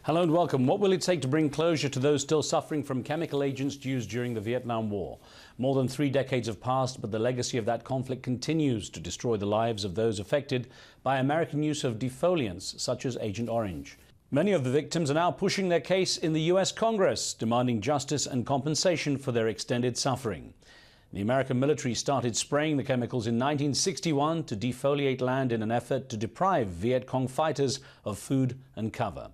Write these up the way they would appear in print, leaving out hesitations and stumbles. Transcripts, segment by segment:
Hello and welcome. What will it take to bring closure to those still suffering from chemical agents used during the Vietnam War? More than 3 decades have passed, but the legacy of that conflict continues to destroy the lives of those affected by American use of defoliants such as Agent Orange. Many of the victims are now pushing their case in the US Congress, demanding justice and compensation for their extended suffering. The American military started spraying the chemicals in 1961 to defoliate land in an effort to deprive Viet Cong fighters of food and cover.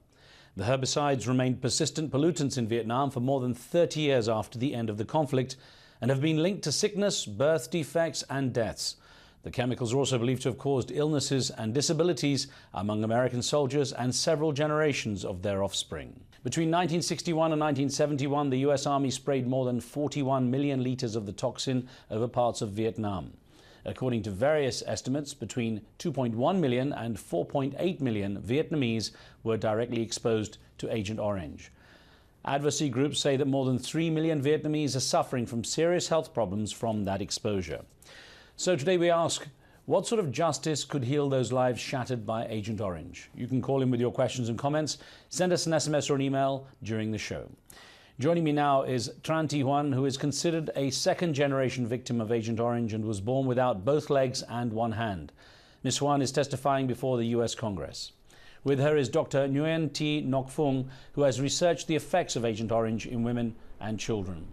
The herbicides remained persistent pollutants in Vietnam for more than 30 years after the end of the conflict and have been linked to sickness, birth defects and deaths. The chemicals are also believed to have caused illnesses and disabilities among American soldiers and several generations of their offspring. Between 1961 and 1971, the US Army sprayed more than 41 million liters of the toxin over parts of Vietnam. According to various estimates, between 2.1 million and 4.8 million Vietnamese were directly exposed to Agent Orange. Advocacy groups say that more than 3 million Vietnamese are suffering from serious health problems from that exposure. So today we ask, what sort of justice could heal those lives shattered by Agent Orange? You can call in with your questions and comments. Send us an SMS or an email during the show. Joining me now is Tran Thi Huan, who is considered a second-generation victim of Agent Orange and was born without both legs and one hand. Ms. Huan is testifying before the US Congress. With her is Dr. Nguyen Thi Ngoc Phung, who has researched the effects of Agent Orange in women and children.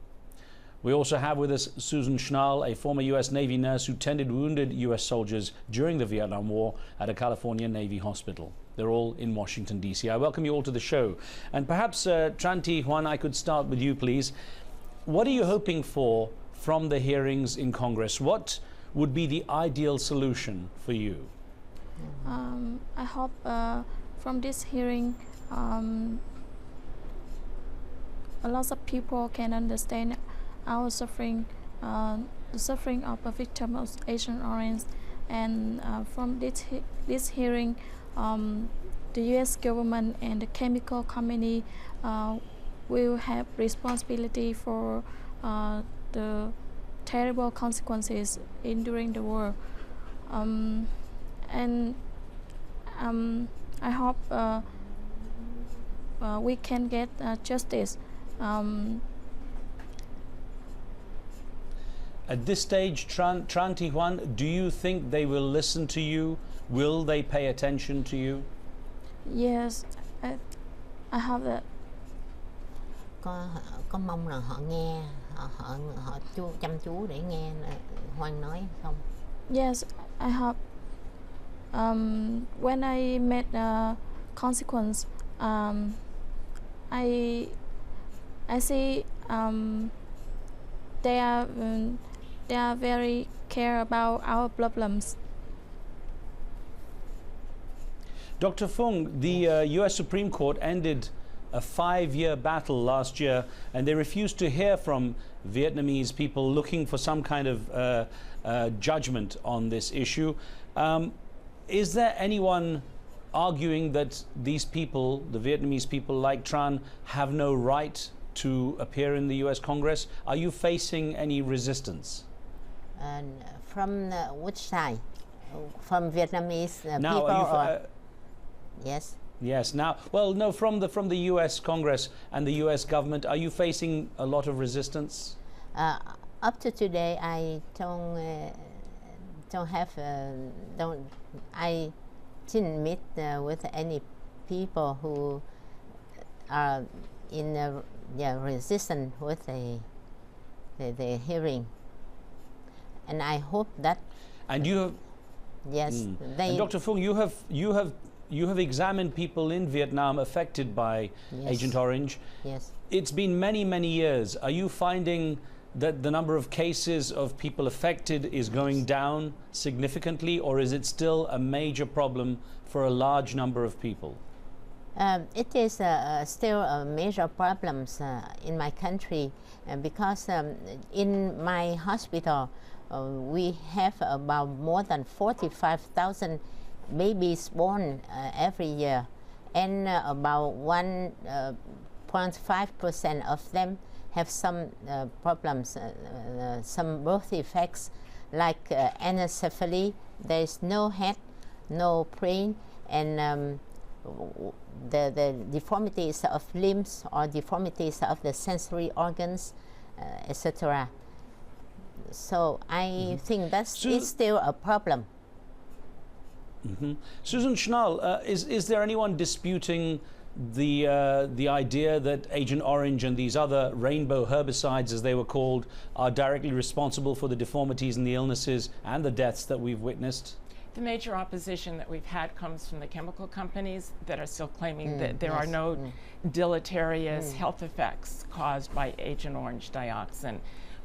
We also have with us Susan Schnall, a former US Navy nurse who tended wounded US soldiers during the Vietnam War at a California Navy hospital. They're all in Washington, D.C. I welcome you all to the show. And perhaps, Tran Thi Huan, I could start with you, please. What are you hoping for from the hearings in Congress? What would be the ideal solution for you? I hope from this hearing, a lot of people can understand our suffering, the suffering of a victim of Agent Orange, and from this hearing, the U.S. government and the chemical company will have responsibility for the terrible consequences during the war, and I hope we can get justice. At this stage, Tran Thi Huan, do you think they will listen to you? Will they pay attention to you? Yes, I hope that. Có mong là họ nghe, họ chăm chú để nghe Hoan nói không? Yes, I hope. When I met consequence, I see they are very care about our problems. Dr. Phung, the US Supreme Court ended a 5-year battle last year, and they refused to hear from Vietnamese people looking for some kind of judgment on this issue. Is there anyone arguing that these people, the Vietnamese people like Tran, have no right to appear in the US Congress? Are you facing any resistance? From which side? From Vietnamese now, people? Or yes. Yes. Now, well, no. From the U.S. Congress and the U.S. government, are you facing a lot of resistance? Up to today, I I didn't meet with any people who are in resistance with the hearing, and I hope that. And you have. Yes. And Dr. Phung, you have examined people in Vietnam affected by Agent Orange. Yes. It's been many, many years. Are you finding that the number of cases of people affected is going down significantly, or is it still a major problem for a large number of people? It is still a major problem in my country, because in my hospital we have about more than 45,000 babies born every year, and about 1.5% of them have some problems, some birth defects like anencephaly. There is no head, no brain, and the deformities of limbs or deformities of the sensory organs, etc. So I think that's it's still a problem. Susan Schnall, is there anyone disputing the idea that Agent Orange and these other rainbow herbicides, as they were called, are directly responsible for the deformities and the illnesses and the deaths that we've witnessed? The major opposition that we've had comes from the chemical companies that are still claiming that there are no deleterious health effects caused by Agent Orange dioxin.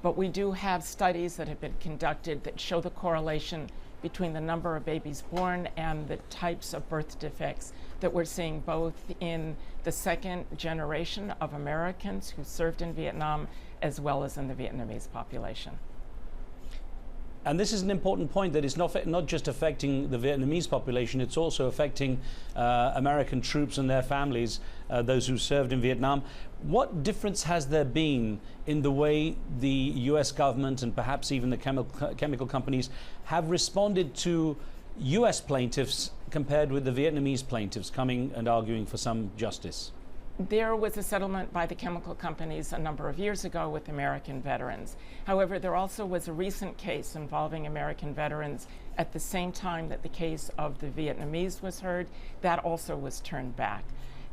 But we do have studies that have been conducted that show the correlation between the number of babies born and the types of birth defects that we're seeing both in the second generation of Americans who served in Vietnam as well as in the Vietnamese population. And this is an important point, that it's not just affecting the Vietnamese population, it's also affecting American troops and their families, those who served in Vietnam. What difference has there been in the way the US government and perhaps even the chemical companies have responded to US plaintiffs compared with the Vietnamese plaintiffs coming and arguing for some justice? There was a settlement by the chemical companies a number of years ago with American veterans. However, there also was a recent case involving American veterans at the same time that the case of the Vietnamese was heard. That also was turned back.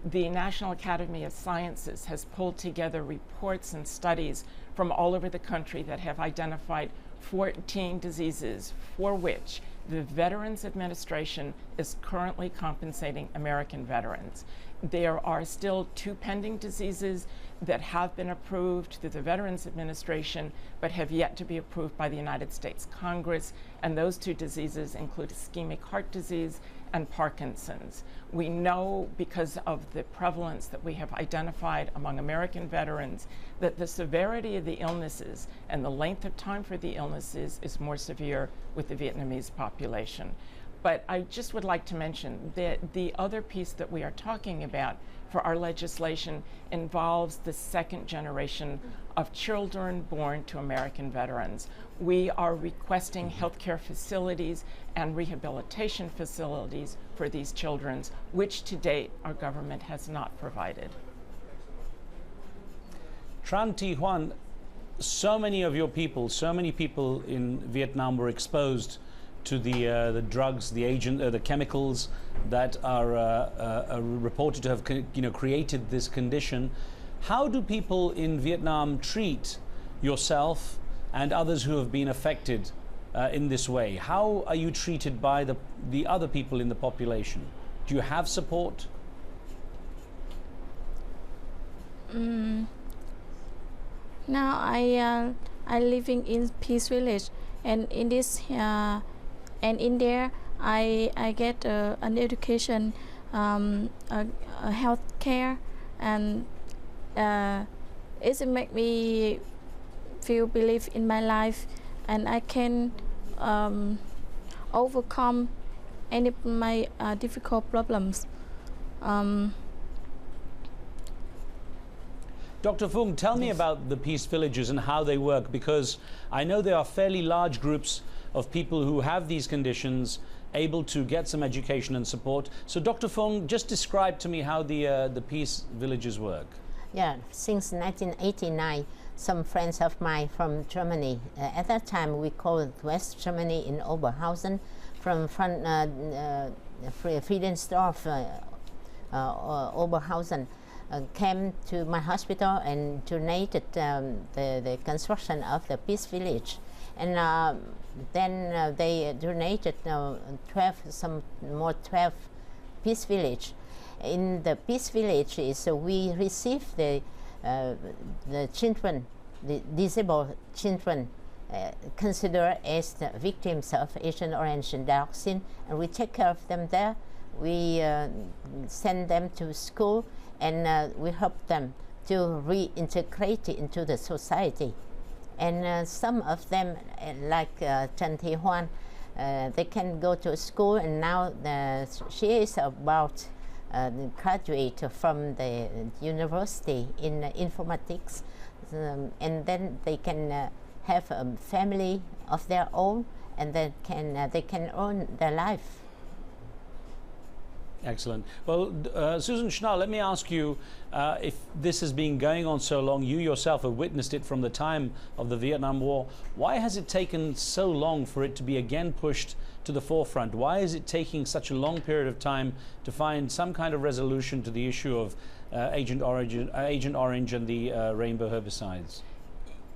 The National Academy of Sciences has pulled together reports and studies from all over the country that have identified 14 diseases for which the Veterans Administration is currently compensating American veterans. There are still 2 pending diseases that have been approved through the Veterans Administration but have yet to be approved by the United States Congress, and those 2 diseases include ischemic heart disease and Parkinson's. We know, because of the prevalence that we have identified among American veterans, that the severity of the illnesses and the length of time for the illnesses is more severe with the Vietnamese population. But I just would like to mention that the other piece that we are talking about for our legislation involves the second generation of children born to American veterans. We are requesting healthcare facilities and rehabilitation facilities for these children, which to date our government has not provided. Tran Thi Huan, so many of your people, so many people in Vietnam were exposed to the drugs, the chemicals that are reported to have created this condition. How do people in Vietnam treat yourself and others who have been affected in this way? How are you treated by the other people in the population? Do you have support? Now I living in Peace Village, and in this and in there I get an education, a health care, and it make me feel belief in my life, and I can overcome any of my difficult problems. Dr. Phuong, tell me about the peace villages and how they work, because I know there are fairly large groups of people who have these conditions able to get some education and support. So Dr. Phuong, just describe to me how the peace villages work. Yeah, since 1989, some friends of mine from Germany, at that time we called it West Germany in Oberhausen, from Friedensdorf, Oberhausen, came to my hospital and donated the construction of the peace village. And then they donated 12 peace village. In the peace village we receive the children, the disabled children, considered as the victims of Agent Orange dioxin, and we take care of them there. We send them to school, and we help them to reintegrate into the society. And some of them, like Tran Thi Huan, they can go to school, and now she is about graduate from the university in informatics, and then they can have a family of their own, and they can earn their life. Excellent. Well, Susan Schnall, let me ask you, if this has been going on so long, you yourself have witnessed it from the time of the Vietnam War, why has it taken so long for it to be again pushed to the forefront? Why is it taking such a long period of time to find some kind of resolution to the issue of Agent Orange and the rainbow herbicides?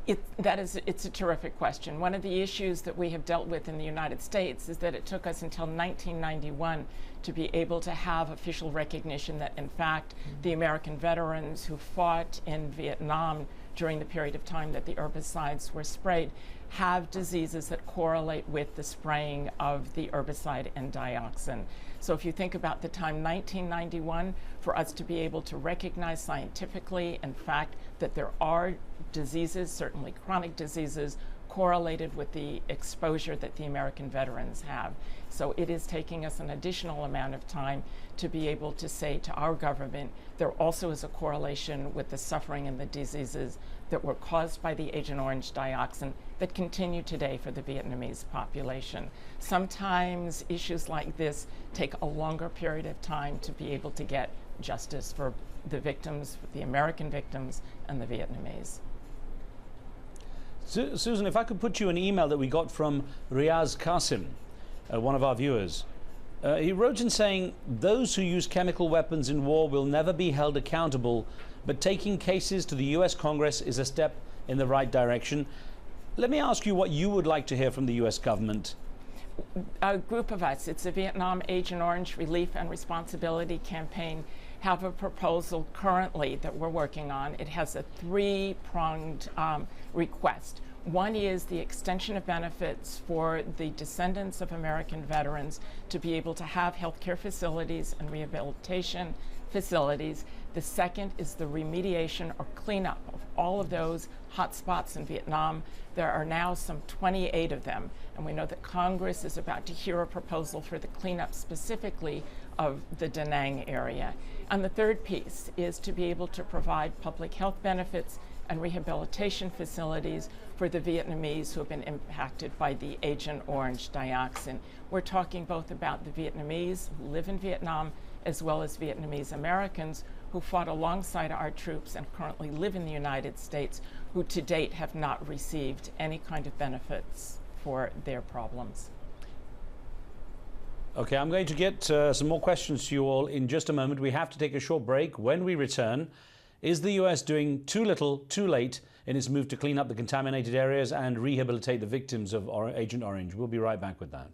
It's a terrific question. One of the issues that we have dealt with in the United States is that it took us until 1991 to be able to have official recognition that, in fact, the American veterans who fought in Vietnam during the period of time that the herbicides were sprayed have diseases that correlate with the spraying of the herbicide and dioxin. So if you think about the time 1991, for us to be able to recognize scientifically, in fact, that there are diseases, certainly chronic diseases, correlated with the exposure that the American veterans have. So it is taking us an additional amount of time to be able to say to our government, there also is a correlation with the suffering and the diseases that were caused by the Agent Orange dioxin that continue today for the Vietnamese population. Sometimes issues like this take a longer period of time to be able to get justice for the victims, the American victims, and the Vietnamese. Susan, if I could put you an email that we got from Riaz Qasim, one of our viewers. He wrote in saying, those who use chemical weapons in war will never be held accountable, but taking cases to the US Congress is a step in the right direction. Let me ask you what you would like to hear from the US government. A group of us, it's the Vietnam Agent Orange Relief and Responsibility Campaign, have a proposal currently that we're working on. It has a three-pronged request. One is the extension of benefits for the descendants of American veterans to be able to have healthcare facilities and rehabilitation facilities. The second is the remediation or cleanup of all of those hotspots in Vietnam. There are now some 28 of them, and we know that Congress is about to hear a proposal for the cleanup specifically of the Da Nang area. And the third piece is to be able to provide public health benefits and rehabilitation facilities for the Vietnamese who have been impacted by the Agent Orange dioxin. We're talking both about the Vietnamese who live in Vietnam as well as Vietnamese Americans who fought alongside our troops and currently live in the United States, who to date have not received any kind of benefits for their problems. Okay, I'm going to get some more questions to you all in just a moment. We have to take a short break. When we return, is the US doing too little, too late in its move to clean up the contaminated areas and rehabilitate the victims of Agent Orange? We'll be right back with that.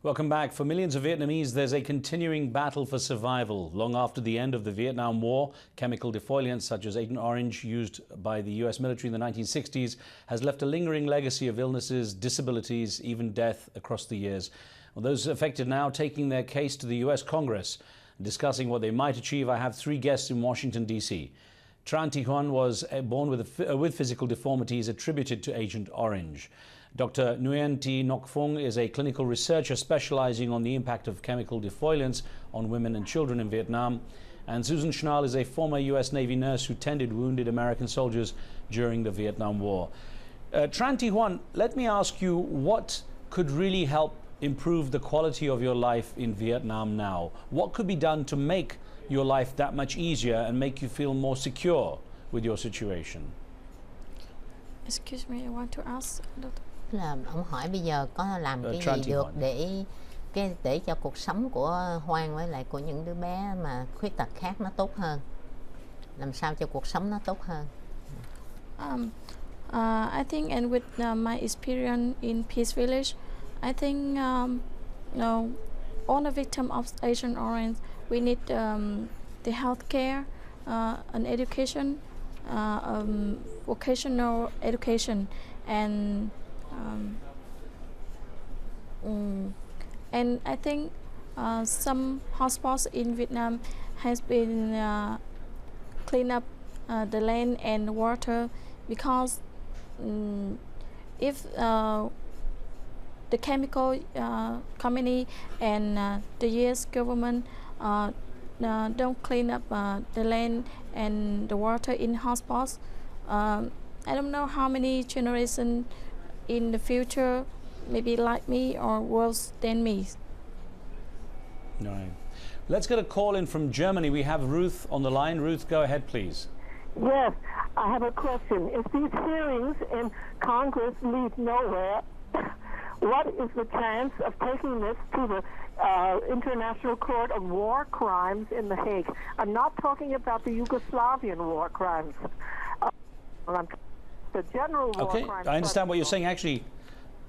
Welcome back. For millions of Vietnamese, there's a continuing battle for survival. Long after the end of the Vietnam War, chemical defoliants such as Agent Orange, used by the US military in the 1960s, has left a lingering legacy of illnesses, disabilities, even death across the years. Well, those affected now taking their case to the US Congress. Discussing what they might achieve, I have three guests in Washington, D.C. Tran Thi Huan was born with physical deformities attributed to Agent Orange. Dr. Nguyen Thi Ngoc Phong is a clinical researcher specializing on the impact of chemical defoliants on women and children in Vietnam. And Susan Schnall is a former US Navy nurse who tended wounded American soldiers during the Vietnam War. Tran Thi Huan, let me ask you, what could really help improve the quality of your life in Vietnam now? What could be done to make your life that much easier and make you feel more secure with your situation? Excuse me, I want to ask. Là ông hỏi bây giờ có làm cái gì được để cho cuộc sống của Hoan với lại của những đứa bé mà khuyết tật khác nó tốt hơn, làm sao cho cuộc sống nó tốt hơn? I think, and with my experience in Peace Village, I think all the victims of Agent Orange, we need the health care, and education, vocational education, and And I think some hotspots in Vietnam has been clean up the land and water, because if the chemical company and the US government don't clean up the land and the water in hotspots, I don't know how many generations in the future maybe like me or worse than me. All right. Let's get a call in from Germany. We have Ruth on the line. Ruth, go ahead, please. Yes, I have a question. If these hearings in Congress lead nowhere, what is the chance of taking this to the International Court of War Crimes in The Hague? I'm not talking about the Yugoslavian war crimes. The general war crimes. I understand what you're saying. Actually,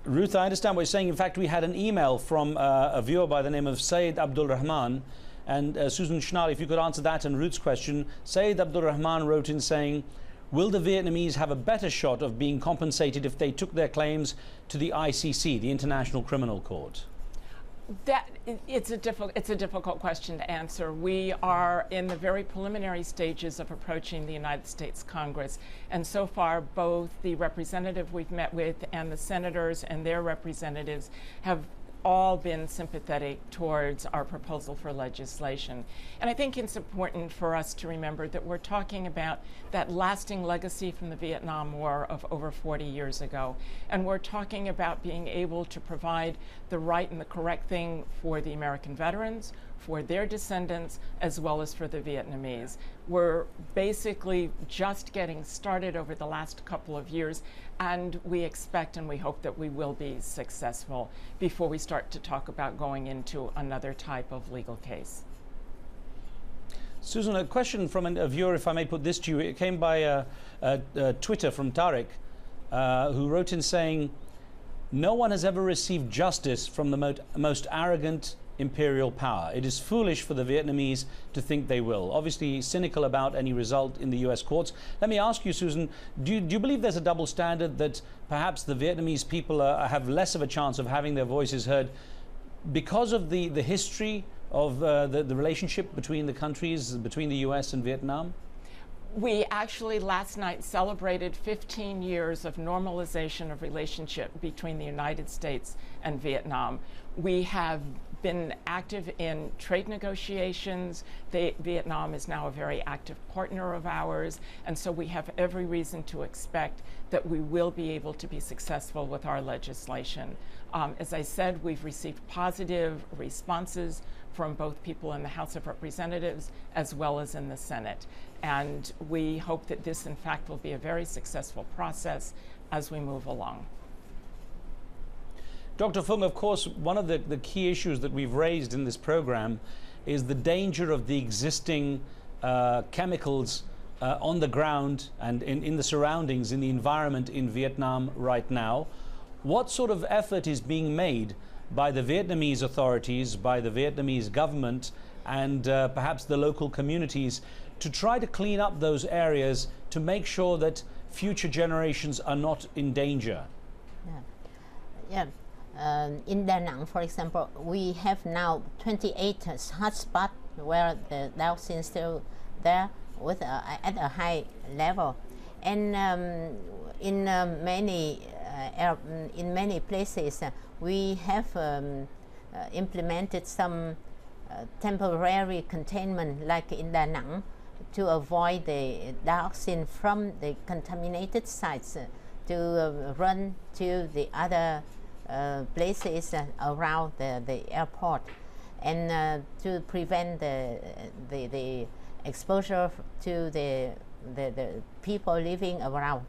Ruth, I understand what you're saying. In fact, we had an email from a viewer by the name of Saeed Abdul Rahman. And Susan Schnall, if you could answer that and Ruth's question. Saeed Abdul Rahman wrote in saying, will the Vietnamese have a better shot of being compensated if they took their claims to the ICC, the International Criminal Court? It's a difficult question to answer. We are in the very preliminary stages of approaching the United States Congress, and so far both the representative we've met with and the senators and their representatives have all been sympathetic towards our proposal for legislation. And I think it's important for us to remember that we're talking about that lasting legacy from the Vietnam War of over 40 years ago. And we're talking about being able to provide the right and the correct thing for the American veterans, for their descendants, as well as for the Vietnamese. We're basically just getting started over the last couple of years, and we expect and we hope that we will be successful before we start to talk about going into another type of legal case. Susan, a question from a viewer, if I may put this to you. It came by Twitter from Tariq, who wrote in saying, no one has ever received justice from the most arrogant imperial power. It is foolish for the Vietnamese to think they will. Obviously cynical about any result in the US courts. Let me ask you, Susan, do you believe there's a double standard, that perhaps the Vietnamese people have less of a chance of having their voices heard because of the history of the relationship between the countries, between the US and Vietnam? We actually last night celebrated 15 years of normalization of relationship between the United States and Vietnam. We have been active in trade negotiations. Vietnam is now a very active partner of ours, and so we have every reason to expect that we will be able to be successful with our legislation. As I said, we've received positive responses from both people in the House of Representatives as well as in the Senate. And we hope that this, in fact, will be a very successful process as we move along. Dr. Phuong, of course, one of the key issues that we've raised in this program is the danger of the existing chemicals on the ground and in the surroundings, in the environment in Vietnam right now. What sort of effort is being made by the Vietnamese authorities, by the Vietnamese government, and perhaps the local communities to try to clean up those areas to make sure that future generations are not in danger? In Da Nang, for example, we have now 28 hotspots where the dioxin is still there with at a high level, and in many places we have implemented some temporary containment, like in Da Nang, to avoid the dioxin from the contaminated sites to run to the other places around the airport, and to prevent the exposure to the people living around.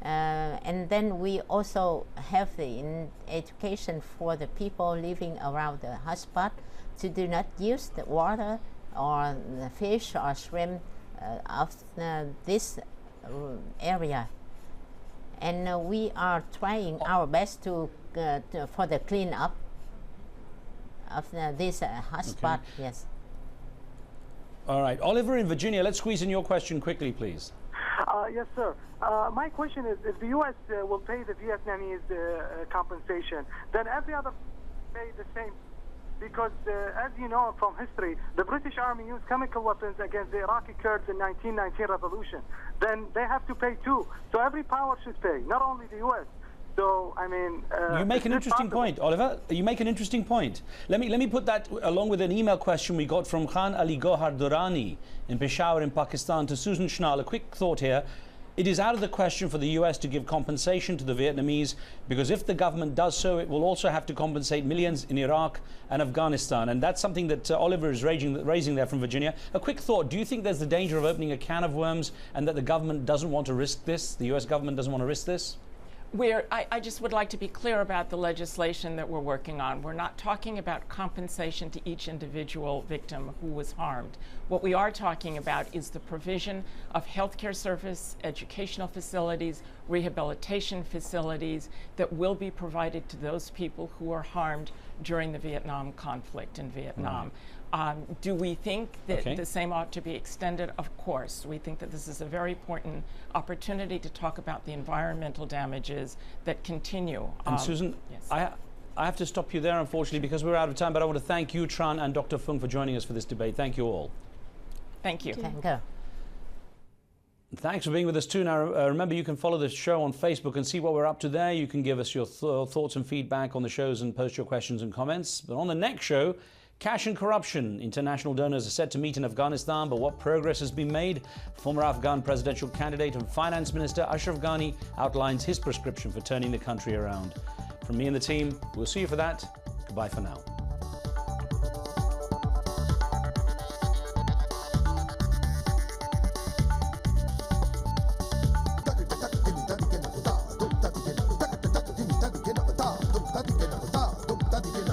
And then we also have the education for the people living around the hotspot to do not use the water or the fish or shrimp of this area. And we are trying our best to for the clean up of this hotspot. Okay. Yes. All right, Oliver in Virginia, let's squeeze in your question quickly, please. Yes, sir. My question is, if the U.S. Will pay the Vietnamese compensation, then every other pay the same. Because, as you know from history, the British Army used chemical weapons against the Iraqi Kurds in 1919 revolution. Then they have to pay too. So every power should pay, not only the U.S. So, I mean... you make an interesting point, Oliver. You make an interesting point. Let me put that along with an email question we got from Khan Ali Gohar Durrani in Peshawar in Pakistan to Susan Schnall. A quick thought here. It is out of the question for the US to give compensation to the Vietnamese, because if the government does so, it will also have to compensate millions in Iraq and Afghanistan. And that's something that Oliver is raising there from Virginia. A quick thought. Do you think there's the danger of opening a can of worms and that the government doesn't want to risk this? The US government doesn't want to risk this? I just would like to be clear about the legislation that we're working on. We're not talking about compensation to each individual victim who was harmed. What we are talking about is the provision of healthcare service, educational facilities, rehabilitation facilities that will be provided to those people who are harmed during the Vietnam conflict in Vietnam. Do we think that the same ought to be extended? Of course. We think that this is a very important opportunity to talk about the environmental damages that continue. And Susan, yes. I have to stop you there, unfortunately, because we're out of time, but I want to thank you, Tran, and Dr. Fung for joining us for this debate. Thank you all. Thank you. Thank you. Thanks for being with us too. Now, remember, you can follow the show on Facebook and see what we're up to there. You can give us your thoughts and feedback on the shows and post your questions and comments. But on the next show, cash and corruption. International donors are set to meet in Afghanistan, but what progress has been made? Former Afghan presidential candidate and finance minister Ashraf Ghani outlines his prescription for turning the country around. From me and the team, we'll see you for that. Goodbye for now. That